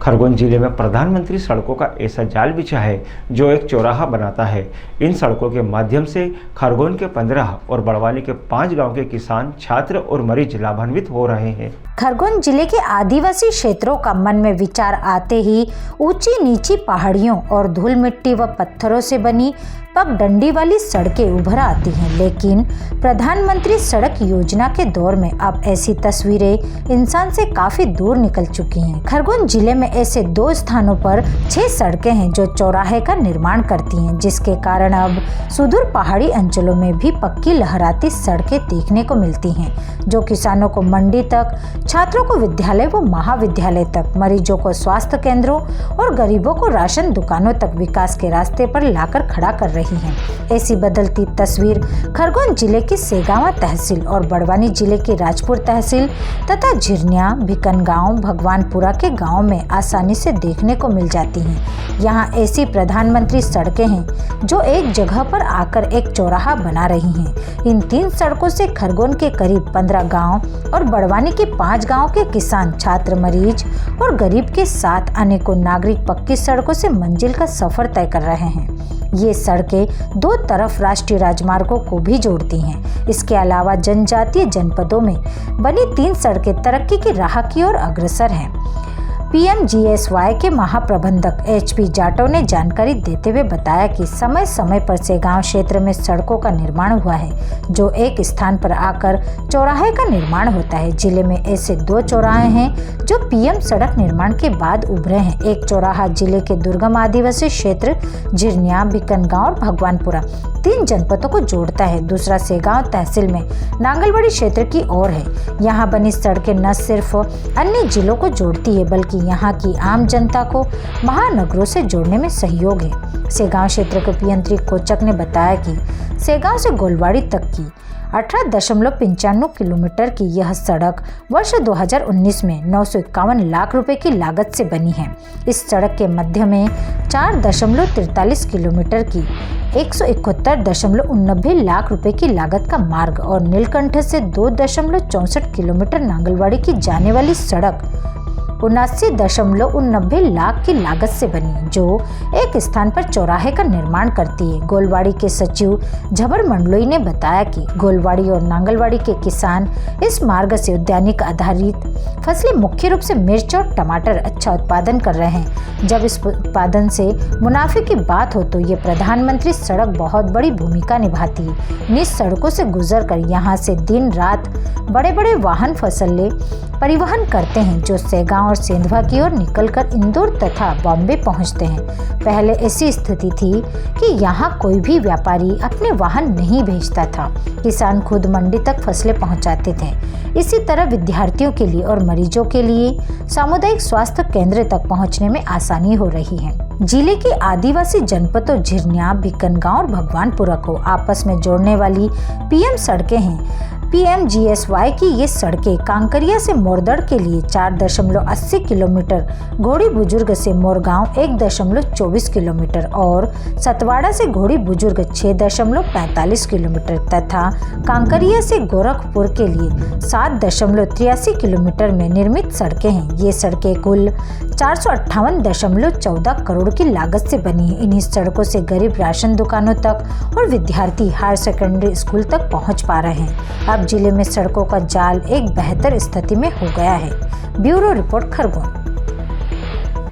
खरगोन जिले में प्रधानमंत्री सड़कों का ऐसा जाल बिछा है जो एक चौराहा बनाता है। इन सड़कों के माध्यम से खरगोन के 15 और बड़वानी के 5 गांव के किसान, छात्र और मरीज लाभान्वित हो रहे हैं। खरगोन जिले के आदिवासी क्षेत्रों का मन में विचार आते ही ऊंची नीची पहाड़ियों और धूल मिट्टी व पत्थरों से बनी पगडंडी वाली सड़कें उभर आती हैं, लेकिन प्रधानमंत्री सड़क योजना के दौर में अब ऐसी तस्वीरें इंसान से काफी दूर निकल चुकी हैं। खरगोन जिले में ऐसे 2 स्थानों पर 6 सड़कें हैं जो चौराहे का निर्माण करती हैं, जिसके कारण अब सुदूर पहाड़ी अंचलों में भी पक्की लहराती सड़कें देखने को मिलती हैं, जो किसानों को मंडी तक, छात्रों को विद्यालय व महाविद्यालय तक, मरीजों को स्वास्थ्य केंद्रों और गरीबों को राशन दुकानों तक विकास के रास्ते पर लाकर खड़ा कर रही हैं। ऐसी बदलती तस्वीर खरगोन जिले की सेगावा तहसील और बड़वानी जिले की राजपुर तहसील तथा झिरनिया, भिकनगांव, भगवानपुरा के गांव में आसानी से देखने को मिल जाती हैं। यहाँ ऐसी प्रधानमंत्री सड़कें हैं जो एक जगह पर आकर एक चौराहा बना रही हैं। इन 3 सड़कों से खरगोन के करीब 15 गाँव और बड़वानी के 5 गांव के किसान, छात्र, मरीज और गरीब के साथ अनेकों नागरिक पक्की सड़कों से मंजिल का सफर तय कर रहे हैं। ये सड़कें 2 तरफ राष्ट्रीय राजमार्गों को भी जोड़ती हैं। इसके अलावा जनजातीय जनपदों में बनी 3 सड़कें तरक्की की राह की ओर अग्रसर हैं। PMGSY के महाप्रबंधक HP जाटव ने जानकारी देते हुए बताया कि समय समय पर सेगांव क्षेत्र में सड़कों का निर्माण हुआ है, जो एक स्थान पर आकर चौराहे का निर्माण होता है। जिले में ऐसे 2 चौराहे हैं जो PM सड़क निर्माण के बाद उभरे हैं। एक चौराहा जिले के दुर्गम आदिवासी क्षेत्र झिरनिया, भिकनगांव और भगवानपुरा 3 जनपदों को जोड़ता है। दूसरा सेगांव तहसील में नांगलवाड़ी क्षेत्र की ओर है। यहाँ बनी सड़कें न सिर्फ अन्य जिलों को जोड़ती है, बल्कि यहाँ की आम जनता को महानगरों से जोड़ने में सहयोग है। सेगांव क्षेत्र के अभियंत्री कोचक ने बताया कि सेगांव से गोलवाड़ी तक की 18.95 किलोमीटर की यह सड़क वर्ष 2019 में 951 लाख रुपए की लागत से बनी है। इस सड़क के मध्य में 4.43 किलोमीटर की 171.89 लाख रुपए की लागत का मार्ग और नीलकंठ से 2.64 किलोमीटर नांगलवाड़ी की जाने वाली सड़क 79.89 लाख की लागत से बनी, जो एक स्थान पर चौराहे का निर्माण करती है। गोलवाड़ी के सचिव झबर मंडलोई ने बताया कि गोलवाड़ी और नांगलवाड़ी के किसान इस मार्ग से उद्यानिक आधारित फसलें, मुख्य रूप से मिर्च और टमाटर, अच्छा उत्पादन कर रहे हैं। जब इस उत्पादन से मुनाफे की बात हो तो ये प्रधानमंत्री सड़क बहुत बड़ी भूमिका निभाती है। इन सड़कों से गुजरकर यहाँ से दिन रात बड़े बड़े वाहन फसलें परिवहन करते हैं, जो सेगांव और सेंधवा की ओर निकलकर इंदौर तथा बॉम्बे पहुंचते हैं। पहले ऐसी स्थिति थी कि यहाँ कोई भी व्यापारी अपने वाहन नहीं भेजता था, किसान खुद मंडी तक फसलें पहुंचाते थे। इसी तरह विद्यार्थियों के लिए और मरीजों के लिए सामुदायिक स्वास्थ्य केंद्र तक पहुंचने में आसानी हो रही है। जिले के आदिवासी जनपदों झिरनिया, भिकनगांव और भगवानपुरा को आपस में जोड़ने वाली PM सड़कें हैं। PMGSY की ये सड़कें कांकरिया से मोरदड़ के लिए 4.80 किलोमीटर, घोड़ी बुजुर्ग से मोरगांव 1.24 किलोमीटर और सतवाड़ा से घोड़ी बुजुर्ग 6.45 किलोमीटर तथा कांकरिया से गोरखपुर के लिए 7.83 किलोमीटर में निर्मित सड़कें हैं। ये सड़कें कुल 458.14 करोड़ की लागत से बनी है। इन्हीं सड़कों से गरीब राशन दुकानों तक और विद्यार्थी हायर सेकेंडरी स्कूल तक पहुंच पा रहे हैं। अब जिले में सड़कों का जाल एक बेहतर स्थिति में हो गया है। Bureau report, Khargone.